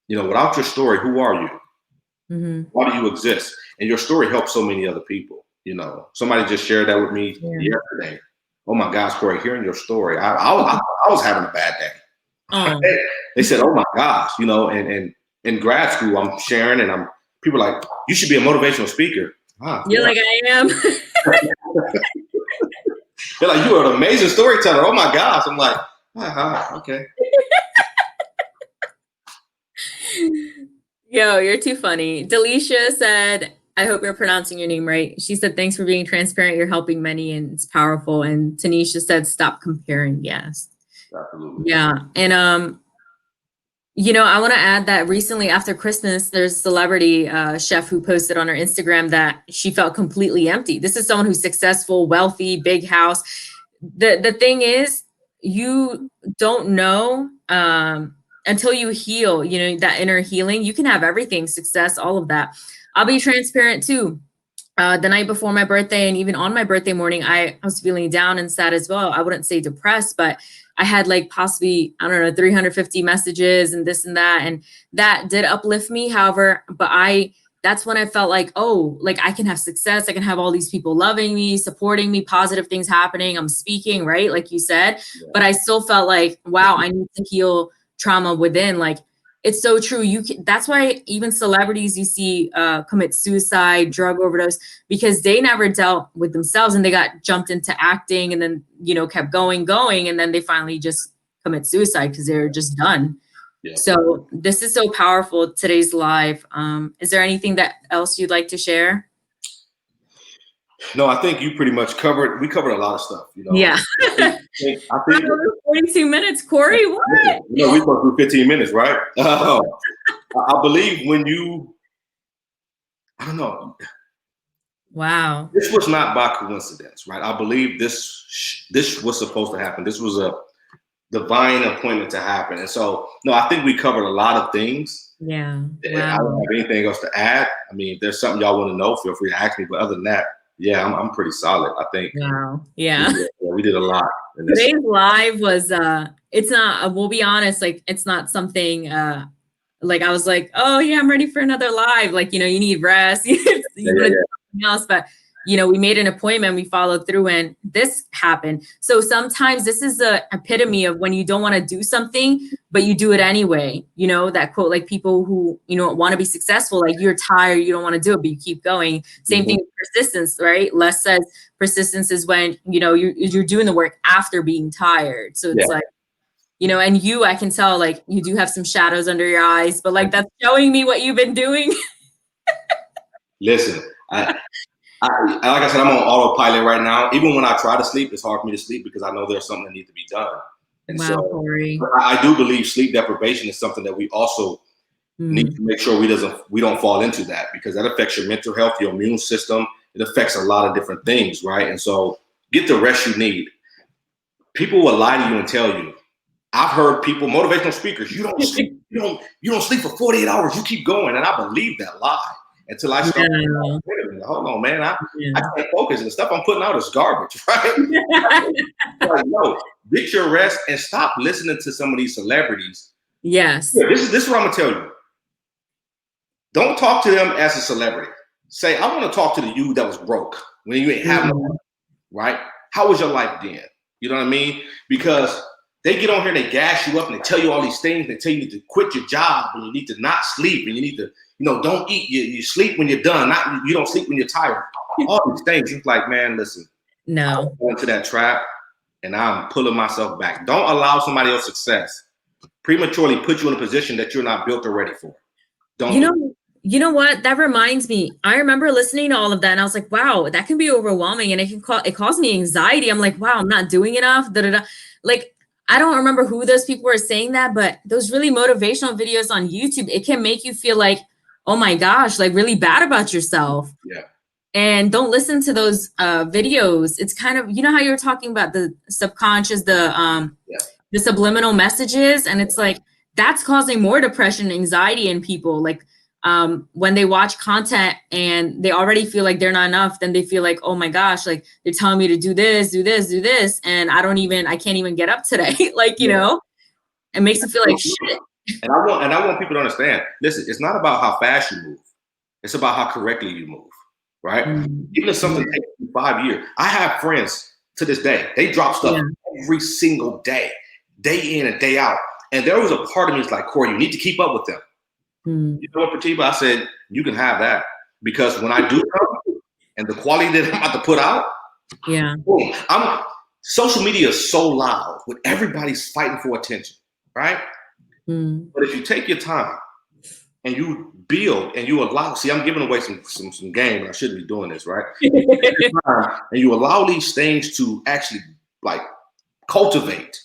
without your story, who are you? Why do you exist? And your story helps so many other people. Somebody just shared that with me yesterday. Oh my gosh, Corey, hearing your story, I was having a bad day. They said, oh my gosh, and in grad school, I'm sharing, and people are like, you should be a motivational speaker. You're like, I am. They're like, you are an amazing storyteller. Oh my gosh. I'm like, okay. Yo, you're too funny. Delisha said, I hope you're pronouncing your name right. She said, thanks for being transparent. You're helping many and it's powerful. And Tanisha said, stop comparing. Yes. Absolutely. Yeah. And, I want to add that recently after Christmas, there's a celebrity chef who posted on her Instagram that she felt completely empty. This is someone who's successful, wealthy, big house. The thing is, you don't know until you heal, that inner healing. You can have everything, success, all of that. I'll be transparent too. The night before my birthday and even on my birthday morning, I was feeling down and sad as well. I wouldn't say depressed, but I had like possibly, 350 messages and this and that. And that did uplift me. However, that's when I felt like, I can have success. I can have all these people loving me, supporting me, positive things happening. I'm speaking, right? Like you said, but I still felt like, wow, I need to heal trauma within. Like, it's so true. That's why even celebrities you see commit suicide, drug overdose, because they never dealt with themselves and they got jumped into acting and then, kept going. And then they finally just commit suicide because they're just done. Yeah. So this is so powerful, today's live. Is there anything else you'd like to share? No, I think you pretty much we covered a lot of stuff. Yeah. I think 42 minutes, Corey. What? We go through 15 minutes, right? I believe I don't know. Wow. This was not by coincidence, right? I believe this was supposed to happen. This was a divine appointment to happen. And so, no, I think we covered a lot of things. Yeah. Wow. I don't have anything else to add. I mean, if there's something y'all want to know, feel free to ask me. But other than that, yeah, I'm pretty solid, I think. Wow. Yeah. We did a lot. Today's live was, it's not, we'll be honest, like, it's not something, like, I was like, oh yeah, I'm ready for another live. Like, you need rest, you want something else, but we made an appointment, we followed through, and this happened. So sometimes this is the epitome of when you don't want to do something, but you do it anyway. That quote, like people who, want to be successful, like you're tired, you don't want to do it, but you keep going. Same thing with persistence, right? Les says persistence is when, you're doing the work after being tired. So it's like, and I can tell, like, you do have some shadows under your eyes, but like, that's showing me what you've been doing. Listen, like I said, I'm on autopilot right now. Even when I try to sleep, it's hard for me to sleep because I know there's something that needs to be done. And wow, so Corey. I do believe sleep deprivation is something that we also need to make sure we don't fall into that, because that affects your mental health, your immune system. It affects a lot of different things, right? And so get the rest you need. People will lie to you and tell you. I've heard people, motivational speakers, you don't sleep, you don't sleep for 48 hours, you keep going. And I believe that lie. Until I start, wait a minute, hold on, man. I can't focus, and the stuff I'm putting out is garbage, right? Like, no, get your rest and stop listening to some of these celebrities. Yes. Yeah, this is what I'm gonna tell you. Don't talk to them as a celebrity. Say, I want to talk to the you that was broke when you ain't have no money, right? How was your life then? You know what I mean? Because they get on here and they gas you up and they tell you all these things. They tell you to quit your job and you need to not sleep and you need to, don't eat. You sleep when you're done. You don't sleep when you're tired. All these things. It's like, man, listen. No. I'm going into that trap and I'm pulling myself back. Don't allow somebody else's success prematurely put you in a position that you're not built or ready for. You know what? That reminds me. I remember listening to all of that and I was like, wow, that can be overwhelming and it caused me anxiety. I'm like, wow, I'm not doing enough. Like, I don't remember who those people were saying that, but those really motivational videos on YouTube, it can make you feel like, oh my gosh, like really bad about yourself. Yeah. And don't listen to those videos. It's kind of, you know how you were talking about the subconscious, the subliminal messages, and it's like that's causing more depression and anxiety in people. Like when they watch content and they already feel like they're not enough, then they feel like, oh my gosh, like they're telling me to do this, do this, do this, and I can't even get up today. Like, you know, it makes you feel like shit. And I want people to understand, listen, it's not about how fast you move. It's about how correctly you move, right? Even if something takes you 5 years. I have friends to this day, they drop stuff every single day in and day out. And there was a part of me that's like, Corey, you need to keep up with them. You know what, Pratiba? I said, you can have that. Because when I do come and the quality that I'm about to put out, boom, social media is so loud when everybody's fighting for attention, right? But if you take your time and you build and you allow, see, I'm giving away some game, and I shouldn't be doing this, right? And you allow these things to actually like cultivate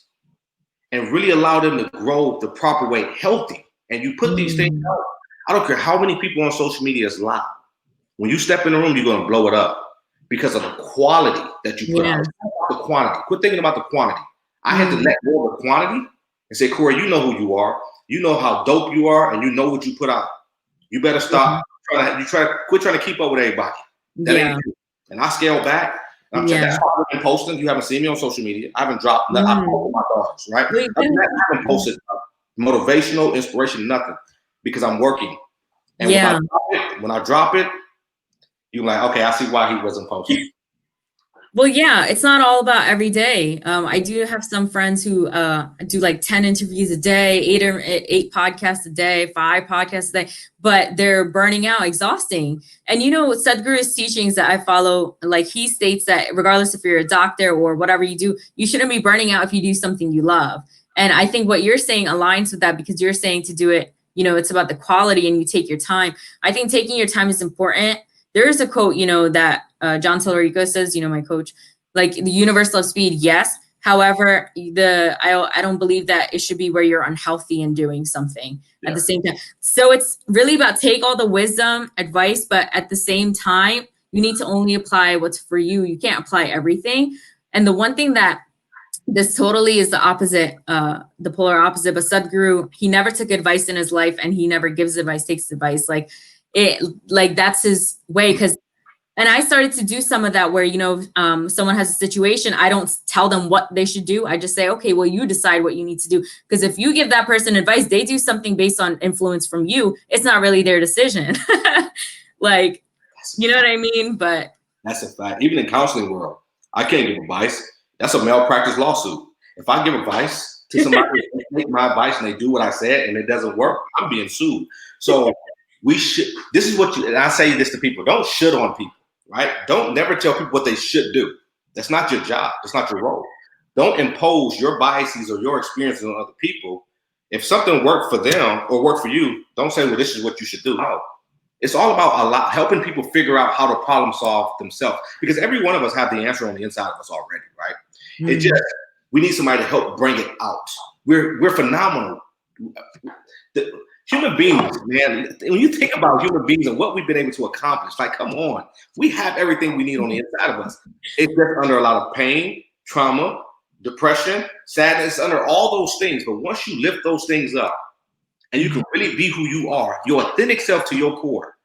and really allow them to grow the proper way, healthy. And you put these things out. I don't care how many people on social media is loud. When you step in the room, you're going to blow it up because of the quality that you put out. It's not about the quantity. Quit thinking about the quantity. I had to let go of the quantity and say, Corey, you know who you are. You know how dope you are, and you know what you put out. You better stop quit trying to keep up with everybody. That ain't true. And I scaled back. That's why I've been posting. You haven't seen me on social media. I haven't dropped. I post my daughters, right? I haven't posted motivational, inspiration, nothing, because I'm working. And when I drop it, you're like, okay, I see why he wasn't posting. Well, yeah, it's not all about every day. I do have some friends who do like 10 interviews a day, eight podcasts a day, 5 podcasts a day, but they're burning out, exhausting. And you know, Sadhguru's teachings that I follow, like he states that regardless if you're a doctor or whatever you do, you shouldn't be burning out if you do something you love. And I think what you're saying aligns with that, because you're saying to do it, you know, it's about the quality and you take your time. I think taking your time is important. There is a quote, you know, that John Tallarico says, you know, my coach, like the universe loves speed. Yes. However, I don't believe that it should be where you're unhealthy in doing something at the same time. So it's really about take all the wisdom, advice, but at the same time, you need to only apply what's for you. You can't apply everything. And the one thing that this totally is the opposite, the polar opposite, but Sadhguru, he never took advice in his life and he never gives advice, takes advice. Like that's his way. And I started to do some of that where, you know, someone has a situation, I don't tell them what they should do. I just say, okay, well, you decide what you need to do. Because if you give that person advice, they do something based on influence from you. It's not really their decision. Like, you know what I mean? But that's a fact. Even in counseling world, I can't give advice. That's a malpractice lawsuit. If I give advice to somebody, they take my advice and they do what I said and it doesn't work, I'm being sued. So this is what and I say this to people, don't shit on people, right? Don't never tell people what they should do. That's not your job. That's not your role. Don't impose your biases or your experiences on other people. If something worked for them or worked for you, don't say, well, this is what you should do. No. It's all about helping people figure out how to problem solve themselves, because every one of us have the answer on the inside of us already, right? It just, we need somebody to help bring it out. We're phenomenal. The human beings, man, when you think about human beings and what we've been able to accomplish, like, come on, we have everything we need on the inside of us. It's just under a lot of pain, trauma, depression, sadness, under all those things. But once you lift those things up and you can really be who you are, your authentic self to your core,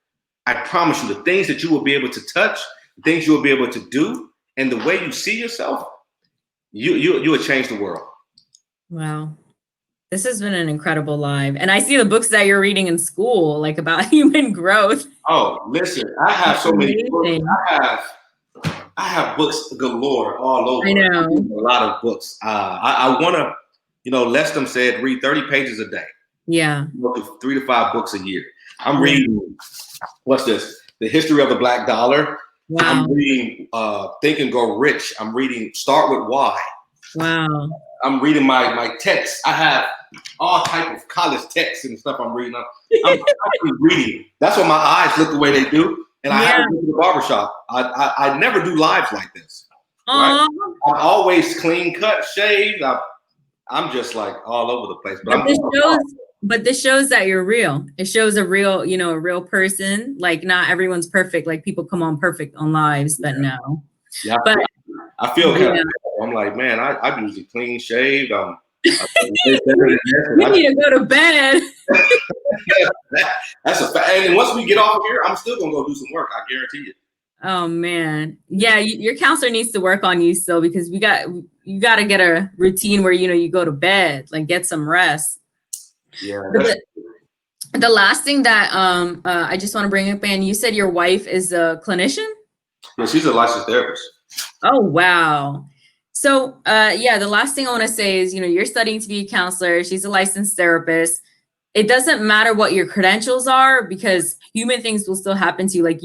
I promise you, the things that you will be able to touch, the things you will be able to do, and the way you see yourself, you will change the world. Wow. This has been an incredible live. And I see the books that you're reading in school, like about human growth. Oh, listen, I have so many books. I have books galore all over. I know. A lot of books. I want to, you know, Lestam said, read 30 pages a day. Yeah. 3 to 5 books a year. I'm reading, what's this? The History of the Black Dollar. Wow. I'm reading Think and Go Rich. I'm reading Start With Why. Wow. I'm reading my texts. I have all type of college texts and stuff I'm reading. I'm reading. That's why my eyes look the way they do. And I haven't been to the barbershop. I never do lives like this. Right? I'm always clean cut, shaved. I'm just like all over the place. But this shows that you're real. It shows a real, a real person. Like not everyone's perfect. Like people come on perfect on lives, but no. Yeah, but I feel kind of. I'm like, man, I'm usually clean shaved. You need to go to bed. That's a fact. And once we get off of here, I'm still gonna go do some work. I guarantee you. Oh man, yeah, your counselor needs to work on you still because you got to get a routine where you go to bed, like get some rest. Yeah. The last thing that I just want to bring up, and you said your wife is a clinician. Yeah, she's a licensed therapist. Oh wow. So the last thing I want to say is you're studying to be a counselor. She's a licensed therapist. It doesn't matter what your credentials are because human things will still happen to you. Like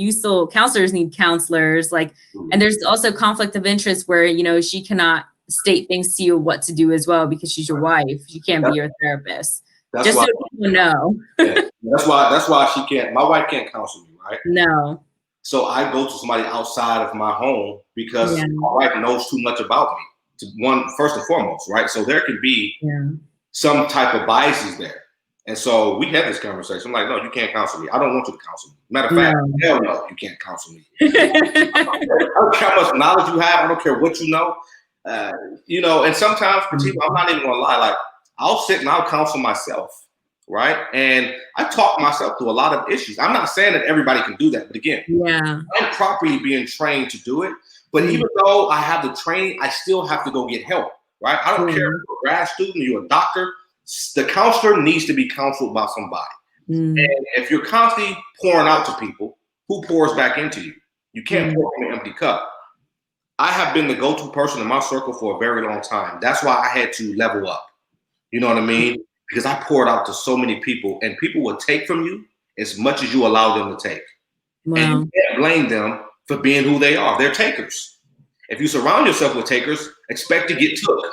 counselors need counselors. Like, and there's also conflict of interest where, she cannot state things to you what to do as well because she's your wife. She can't be your therapist. Just so people know. Yeah, that's why she can't. My wife can't counsel me, right? No. So I go to somebody outside of my home because my wife knows too much about me. First and foremost, right? So there could be some type of biases there. And so we had this conversation. I'm like, no, you can't counsel me. I don't want you to counsel me. Matter of fact, hell no, you can't counsel me. I don't care how much knowledge you have. I don't care what you know. And sometimes, I'm not even gonna lie. Like I'll sit and I'll counsel myself, right? And I talk myself through a lot of issues. I'm not saying that everybody can do that, but again, I'm properly being trained to do it. But even though I have the training, I still have to go get help, right? I don't care if you're a grad student, you're a doctor. The counselor needs to be counseled by somebody. And if you're constantly pouring out to people, who pours back into you? You can't pour from an empty cup. I have been the go-to person in my circle for a very long time. That's why I had to level up. You know what I mean? Because I poured out to so many people, and people will take from you as much as you allow them to take. Wow. And you can't blame them for being who they are. They're takers. If you surround yourself with takers, expect to get took.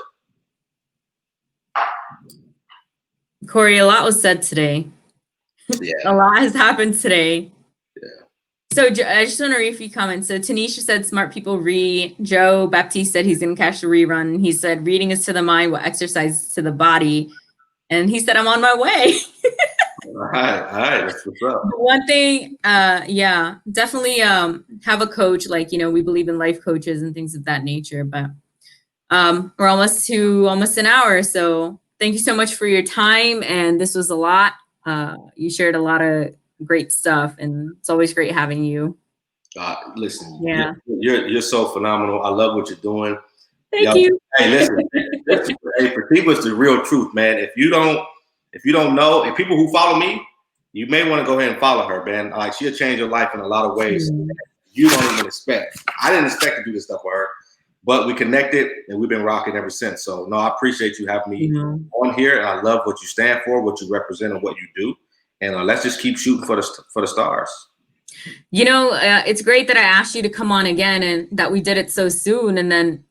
Corey, a lot was said today. Yeah. A lot has happened today. Yeah. So I just want to read a few comments. So Tanisha said, smart people read. Joe Baptiste said he's going to catch the rerun. He said, reading is to the mind what exercise is to the body. And he said, I'm on my way. All right. That's what's up. One thing, definitely have a coach. Like, we believe in life coaches and things of that nature. But we're almost an hour. So thank you so much for your time. And this was a lot. You shared a lot of great stuff, and it's always great having you. Listen, you're so phenomenal. I love what you're doing. Thank you. Hey, listen. Hey, Pratima is the real truth, man. If you don't know, and people who follow me, you may want to go ahead and follow her, man. Like she'll change your life in a lot of ways you don't even expect. I didn't expect to do this stuff with her. But we connected and we've been rocking ever since. So no, I appreciate you having me on here. And I love what you stand for, what you represent, and what you do. And let's just keep shooting for the stars. It's great that I asked you to come on again and that we did it so soon. And then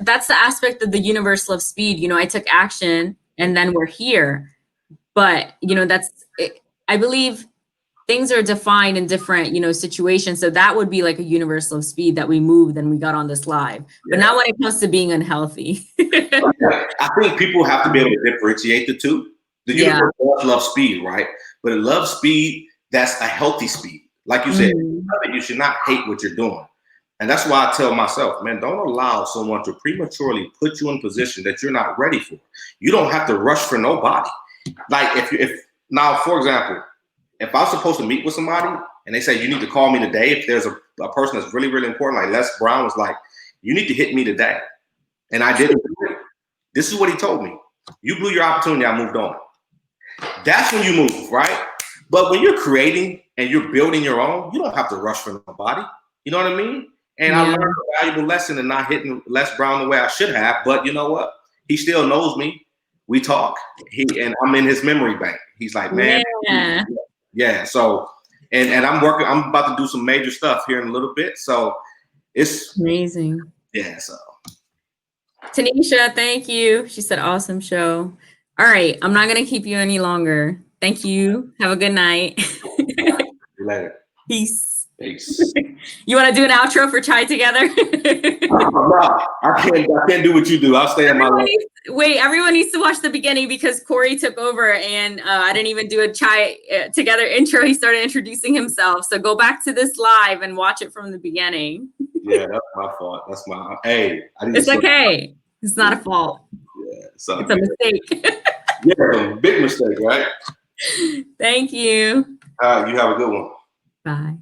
that's the aspect of the universe loves speed. I took action and then we're here. But, I believe things are defined in different, situations. So that would be like a universal of speed that we moved and we got on this live. But not when it comes to being unhealthy. I think people have to be able to differentiate the two. The universe loves speed, right? But it loves speed that's a healthy speed. Like you said, you should not hate what you're doing. And that's why I tell myself, man, don't allow someone to prematurely put you in a position that you're not ready for. You don't have to rush for nobody. Like if now, for example, if I'm supposed to meet with somebody and they say, you need to call me today, if there's a person that's really, really important, like Les Brown was like, you need to hit me today. And I didn't do it. This is what he told me. You blew your opportunity, I moved on. That's when you move, right? But when you're creating and you're building your own, you don't have to rush for nobody. You know what I mean? And I learned a valuable lesson in not hitting Les Brown the way I should have. But you know what? He still knows me. We talk. And I'm in his memory bank. He's like, man. Yeah. So, and I'm about to do some major stuff here in a little bit. So it's amazing. Yeah. So Tanisha, thank you. She said, awesome show. All right. I'm not going to keep you any longer. Thank you. Have a good night. See you later. Peace. Peace. You want to do an outro for C.H.A.I Together? No, I can't do what you do. I'll stay in my life. Wait, everyone needs to watch the beginning because Corey took over and I didn't even do a Chai Together intro. He started introducing himself. So go back to this live and watch it from the beginning. Yeah, that's my fault. That's my, hey. It's okay. It's not a fault. Yeah, it's a mistake. Yeah, big mistake, right? Thank you. All right, you have a good one. Bye.